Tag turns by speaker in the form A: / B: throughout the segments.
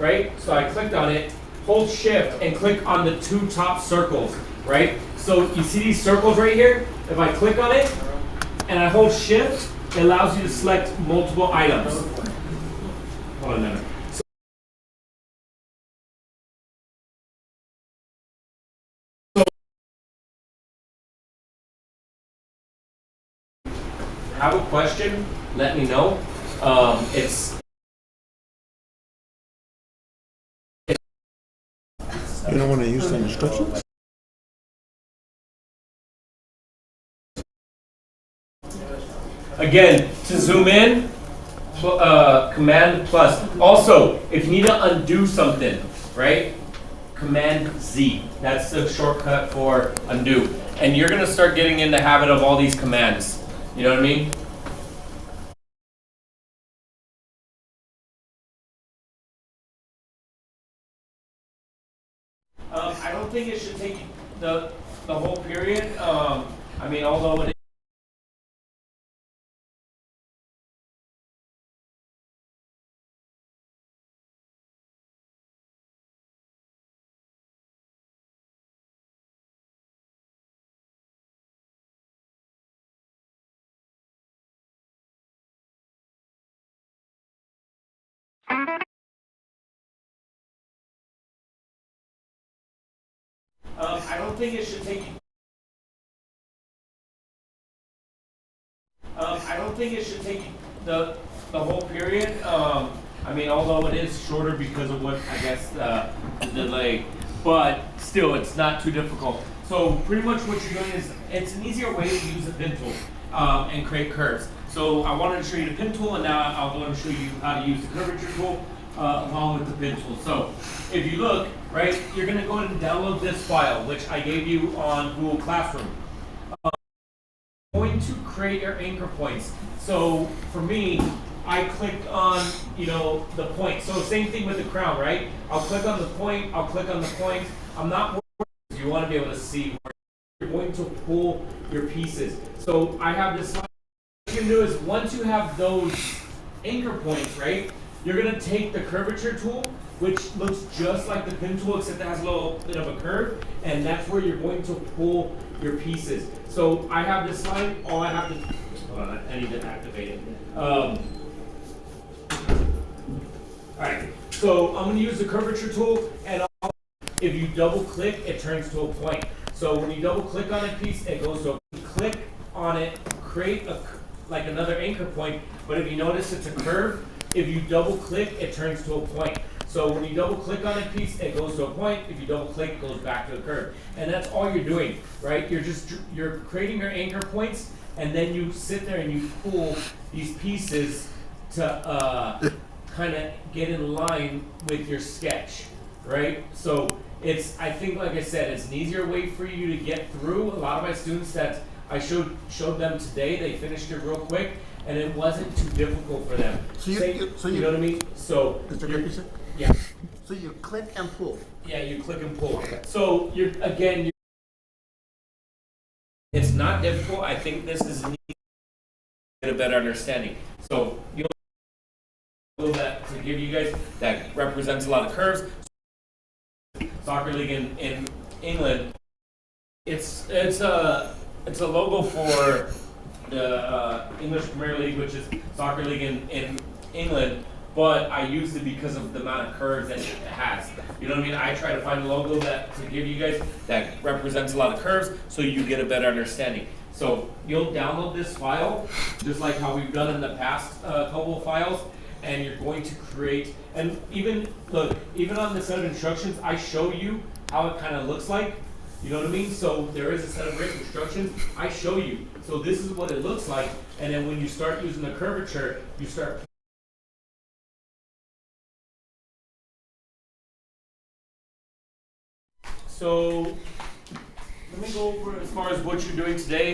A: right? So I clicked on it, hold shift and click on the two top circles, right? So you see these circles right here? If I click on it and I hold shift, it allows you to select multiple items. Hold on a minute. Have a question, let me know. It's
B: You don't want to use the instructions?
A: again to zoom in, command plus. Also, if you need to undo something, right? Command Z. That's the shortcut for undo. And you're gonna start getting in the habit of all these commands. You know what I mean? I don't think it should take the whole period. I mean, although it I don't think it should take. I don't think it should take the whole period. I mean, although it is shorter because of what I guess the delay, but still, it's not too difficult. So pretty much what you're doing is it's an easier way to use the pin tool and create curves. So I wanted to show you the pin tool, and now I'm going to show you how to use the curvature tool along with the pin tool. So if you look, right, you're going to go ahead and download this file, which I gave you on Google Classroom. Going to create your anchor points. So for me, I clicked on, the point. So same thing with the crown, right? I'll click on the point, I'll click on the point. I'm not worried. You want to be able to see where you're going to pull your pieces. So I have this slide. What you can do is once you have those anchor points, right? You're going to take the curvature tool, which looks just like the pin tool, except it has a little bit of a curve, and that's where you're going to pull your pieces. So I have this line, all I have to, hold on, I need to activate it. All right, so I'm going to use the curvature tool, and if you double click, it turns to a point. So when you double click on a piece, it goes to a click on it, create like another anchor point, but if you notice it's a curve, if you double click, it turns to a point. So when you double click on a piece, it goes to a point. If you double click, it goes back to a curve. And that's all you're doing, right? You're creating your anchor points, and then you sit there and you pull these pieces to kind of get in line with your sketch, right? So I think, like I said, it's an easier way for you to get through. A lot of my students that I showed them today, they finished it real quick, and it wasn't too difficult for them.
B: So you
A: know what I mean? So
B: Mr. Gepison?
A: yeah.
B: So you click and pull.
A: Yeah, you click and pull. So it's not difficult. I think this is neat to get a better understanding. So you'll that to give you guys that represents a lot of curves. Soccer league in England. It's a logo for the English Premier League, which is soccer league in England. But I use it because of the amount of curves that it has. You know what I mean? I try to find a logo that to give you guys that represents a lot of curves so you get a better understanding. So you'll download this file, just like how we've done in the past couple of files, and you're going to create, and even on the set of instructions, I show you how it kind of looks like. You know what I mean? So there is a set of written instructions. I show you. So this is what it looks like, and then when you start using the curvature, you start. So let me go over as far as what you're doing today.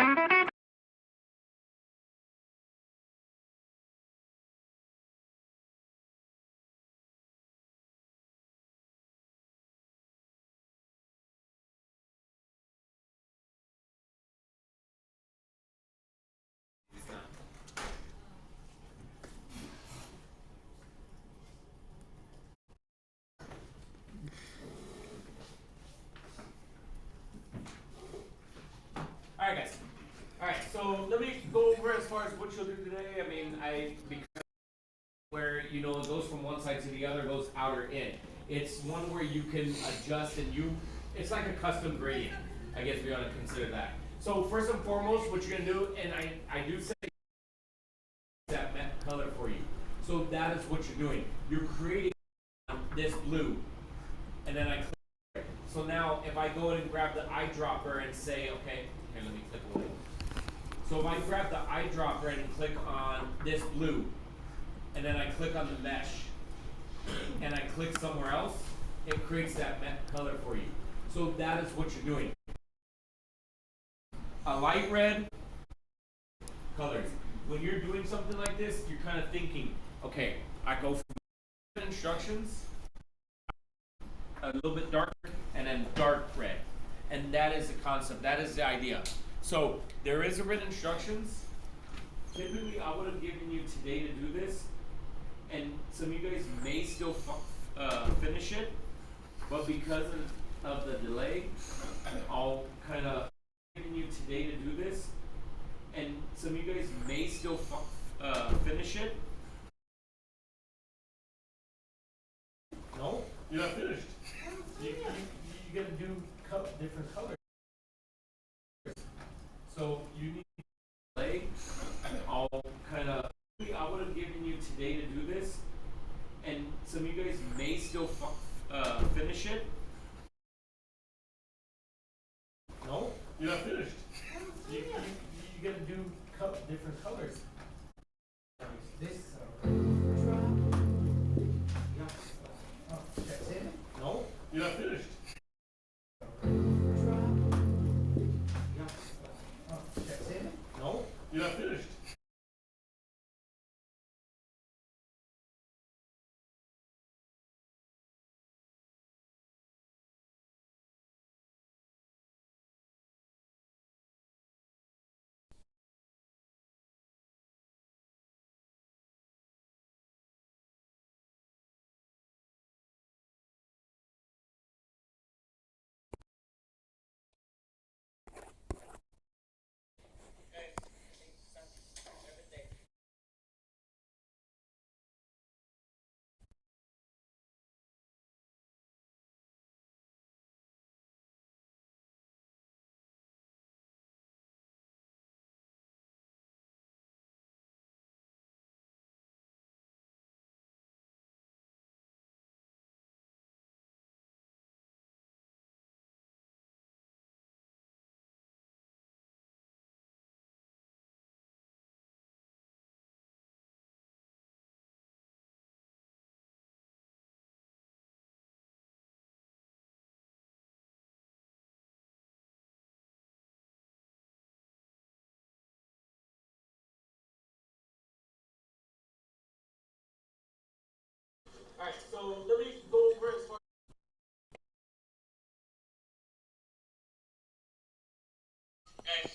A: Alright guys. Alright, so let me go over as far as what you'll do today. I mean, because where you know it goes from one side to the other, goes out or in. It's one where you can adjust and it's like a custom gradient. I guess we ought to consider that. So first and foremost, what you're gonna do, and I do say that matte color for you. So that is what you're doing. You're creating this blue, and then I click. So now if I go in and grab the eyedropper and say, okay, here, let me click away. So if I grab the eyedropper and click on this blue, and then I click on the mesh, and I click somewhere else, it creates that matte color for you. So that is what you're doing. A light red, colors. When you're doing something like this, you're kind of thinking, okay, I go from instructions, a little bit darker, and then dark red. And that is the concept, that is the idea. So there is a written instructions. Typically, I would have given you today to do this, and some of you guys may still finish it, but because of the delay, I'll kind of giving you today to do this, and some of you guys may still finish it. No, you're not finished. You gotta do different colors. So you need to delay. I'll kind of. I would have given you today to do this, and some of you guys may still finish it. No, you're not finished. You gotta do different colors. This. No, you're not finished. No, you're not finished. All right, so let me go over as far. Okay.